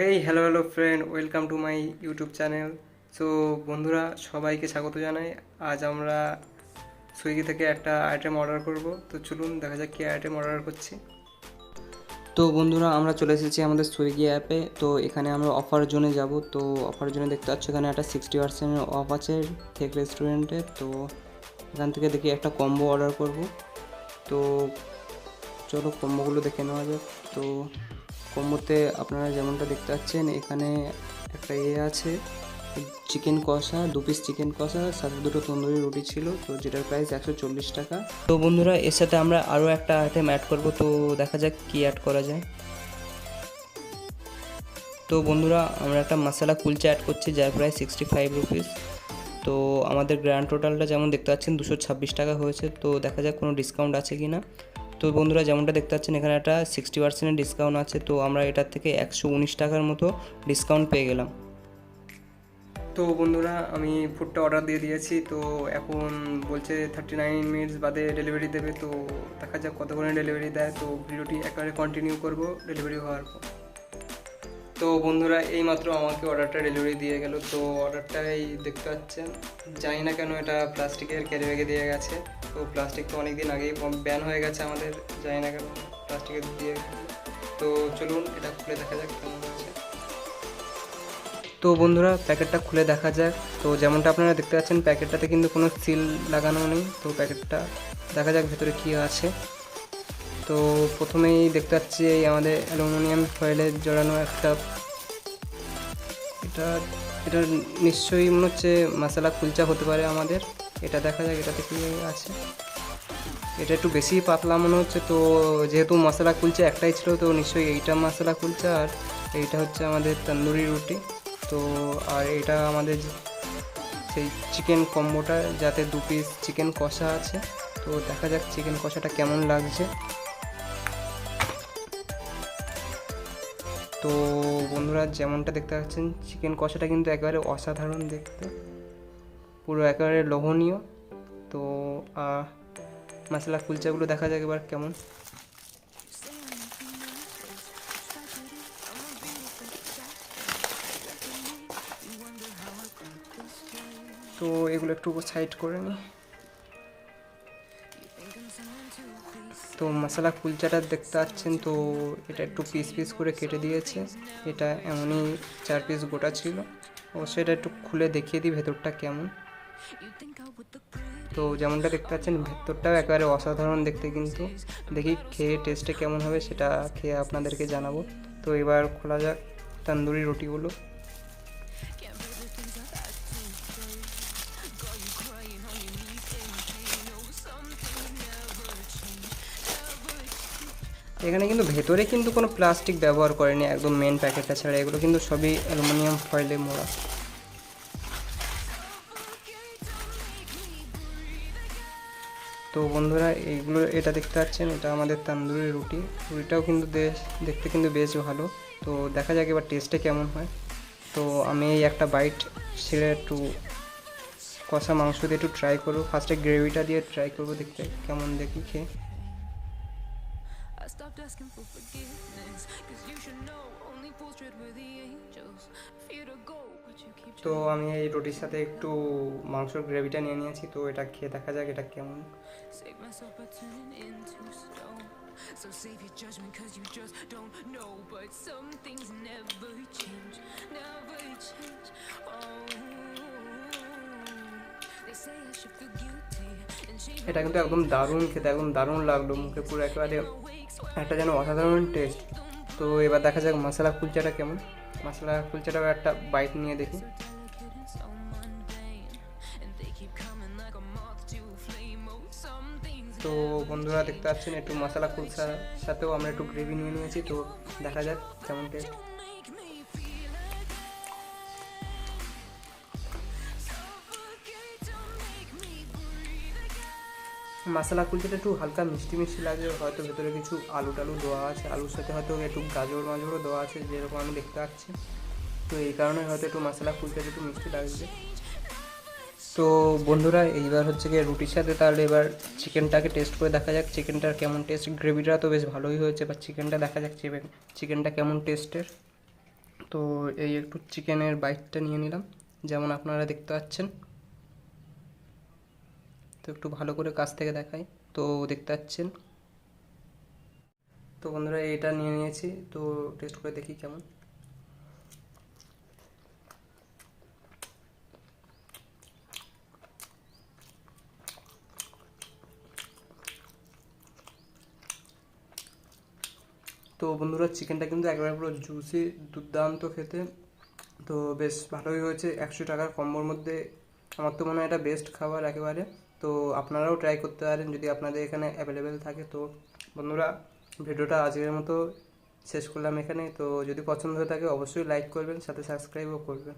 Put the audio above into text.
Hello friend, welcome to my YouTube channel. So বন্ধুরা, সবাইকে স্বাগত জানাই। আজ আমরা সুইগি থেকে একটা আইটেম অর্ডার করব। তো চলুন দেখা যাক কী আইটেম অর্ডার করছি। তো বন্ধুরা, আমরা চলে এসেছি আমাদের সুইগি অ্যাপে। তো এখানে আমরা অফার জোনে যাব। তো অফার জোনে দেখতে পাচ্ছি এখানে একটা 60% অফ আছে থেক রেস্টুরেন্টে। তো এখান থেকে দেখি একটা কম্বো অর্ডার করব। তো চলো কম্বোগুলো দেখে নেওয়া যাক। তো কম্বোতে আপনারা যেমনটা দেখতে পাচ্ছেন, এখানে একটা আছে চিকেন কষা, 2 পিস চিকেন কষা, সাথে 2টো তন্দুরি রুটি ছিল, তো যেটার প্রাইস 140 টাকা। তো বন্ধুরা, এর সাথে আমরা আরও একটা আইটেম অ্যাড করব। তো দেখা যাক কী অ্যাড করা যায়। তো বন্ধুরা, আমরা একটা মশলা কুলচা অ্যাড করছি, যার প্রাইস 65 রুপিস। তো আমাদের গ্র্যান্ড টোটালটা যেমন দেখতে পাচ্ছেন 226 টাকা হয়েছে। তো দেখা যাক কোনো ডিসকাউন্ট আছে কি না। তো বন্ধুরা, যেমনটা দেখতে পাচ্ছেন এখানে একটা 60% ডিসকাউন্ট আছে। তো আমরা এটার থেকে 119 টাকার মতো ডিসকাউন্ট পেয়ে গেলাম। তো বন্ধুরা, আমি ফুডটা অর্ডার দিয়ে দিয়েছি। তো এখন বলছে 39 মিনিটস বাদে ডেলিভারি দেবে। তো দেখা যাক কতক্ষণে ডেলিভারি দেয়। তো ভিডিওটি একেবারে কন্টিনিউ করব ডেলিভারি হওয়ার পর। তো বন্ধুরা, এইমাত্র আমাকে অর্ডারটা ডেলিভারি দিয়ে গেল। তো অর্ডারটাই দেখতে পাচ্ছেন, জানি না কেন এটা প্লাস্টিকের ক্যারি ব্যাগে দিয়ে গেছে। তো প্লাস্টিক তো অনেক দিন আগেই ব্যান হয়ে গেছে আমাদের, জানি না কেন প্লাস্টিকের দিয়ে। তো চলুন এটা খুলে দেখা যাক কেমন আছে। তো বন্ধুরা, প্যাকেটটা খুলে দেখা যাক। তো যেমনটা আপনারা দেখতে পাচ্ছেন, প্যাকেটটাতে কিন্তু কোনো সিল লাগানো নেই। তো প্যাকেটটা দেখা যাক ভেতরে কী আছে। তো প্রথমেই দেখতে পাচ্ছি এই আমাদের অ্যালুমিনিয়াম ফয়েলে জড়ানো একটা, এটা এটা নিশ্চয়ই মনে হচ্ছে মশলা কুলচা হতে পারে আমাদের। এটা দেখা যাক এটাতে কী আছে। এটা একটু বেশি পাতলা মনে হচ্ছে। তো যেহেতু মশলা কুলচা একটাই ছিল, তো নিশ্চয়ই এইটা মশলা কুলচা, আর এইটা হচ্ছে আমাদের তন্দুরি রুটি। তো আর এটা আমাদের সেই চিকেন কম্বোটা, যাতে 2 পিস চিকেন কষা আছে। তো দেখা যাক চিকেন কষাটা কেমন লাগছে। তো বন্ধুরা, যেমনটা দেখতে পাচ্ছেন, চিকেন কষাটা কিন্তু একেবারে অসাধারণ দেখতে, পুরো একেবারে লোভনীয়। তো মশলা কুলচাগুলো দেখা যাক এবার কেমন। তো এগুলো একটু সাইড করে নিই। তো মশলা কুলচাটা দেখতে পাচ্ছেন, তো এটা একটু পিস পিস করে কেটে দিয়েছে। এটা এমনই 4 পিস গোটা ছিল। অবশ্যই এটা একটু খুলে দেখিয়ে দিই ভেতরটা কেমন। তো যেমনটা দেখতে পাচ্ছেন, ভেতরটাও একেবারে অসাধারণ দেখতে, কিন্তু দেখি খেয়ে টেস্টে কেমন হবে সেটা খেয়ে আপনাদেরকে জানাবো। তো এবার খোলা যাক তন্দুরি রুটিগুলো। এখানে কিন্তু ভেতরে কিন্তু কোনো প্লাস্টিক ব্যবহার করেনি, একদম মেন প্যাকেটটা ছাড়া এগুলো কিন্তু সবই অ্যালুমিনিয়াম ফয়েলে মোড়া। তো বন্ধুরা, এইগুলো এটা দেখতে পাচ্ছেন, এটা আমাদের তন্দুরি রুটি। রুটিটাও কিন্তু দেখতে কিন্তু বেশ ভালো। তো দেখা যাক এবার টেস্টে কেমন হয়। তো আমি এই একটা বাইট ছেড়ে একটু কষা মাংস দিয়ে একটু ট্রাই করবো। ফার্স্টে গ্রেভিটা দিয়ে ট্রাই করবো, দেখতে কেমন দেখি খেয়ে। তো আমি এই রুটির সাথে একটু মাংসর গ্রেভিটা নিয়ে নিয়েছি। তো এটা খেয়ে দেখা যাক এটা কেমন। এটা কিন্তু একদম দারুণ খেতে, একদম দারুণ লাগলো মুখে, পুরো একেবারে একটা যেন অসাধারণ টেস্ট। তো এবার দেখা যাক মশলা কুলচাটা কেমন। মশলা কুলচাটাও একটা বাইট নিয়ে দেখি। তো বন্ধুরা, দেখতে পাচ্ছেন একটু মশলা কুলচার সাথেও আমরা একটু গ্রেভি নিয়ে নিয়েছি। তো দেখা যাক কেমন টেস্ট। মশলা কুলচাটা একটু হালকা মিষ্টি মিষ্টি লাগে, হয়তো ভেতরে কিছু আলু টালু দেওয়া আছে, আলুর সাথে হয়তো একটু গাজর মাজরও দেওয়া আছে, যেরকম আমি দেখতে পাচ্ছি। তো এই কারণে হয়তো একটু মশলা কুলচাটা একটু মিষ্টি লাগছে। তো বন্ধুরা, এইবার হচ্ছে গিয়ে রুটির সাথে তাহলে এবার চিকেনটাকে টেস্ট করে দেখা যাক চিকেনটার কেমন টেস্ট। গ্রেভিটা তো বেশ ভালোই হয়েছে, বা চিকেনটা দেখা যাক চিকেনটা কেমন টেস্টের। তো তো এই একটু চিকেনের বাইটটা নিয়ে নিলাম, যেমন আপনারা দেখতে পাচ্ছেন। তো একটু ভালো করে কাছ থেকে দেখাই, তো দেখতে পাচ্ছেন। তো বন্ধুরা এটা নিয়ে নিয়েছি, তো টেস্ট করে দেখি কেমন। তো বন্ধুরা চিকেনটা কিন্তু একেবারে পুরো জুসি, দুর্দান্ত খেতে। তো বেশ ভালোই হয়েছে, 100 টাকার কম্বোর মধ্যে আমার তো মনে হয় এটা বেস্ট খাবার একেবারে। তো আপনারাও ট্রাই করতে পারেন যদি আপনাদের এখানে অ্যাভেলেবেল থাকে। তো বন্ধুরা ভিডিওটা আজকের মতো শেষ করলাম এখানে। তো যদি পছন্দ হয়ে থাকে অবশ্যই লাইক করবেন, সাথে সাবস্ক্রাইবও করবেন।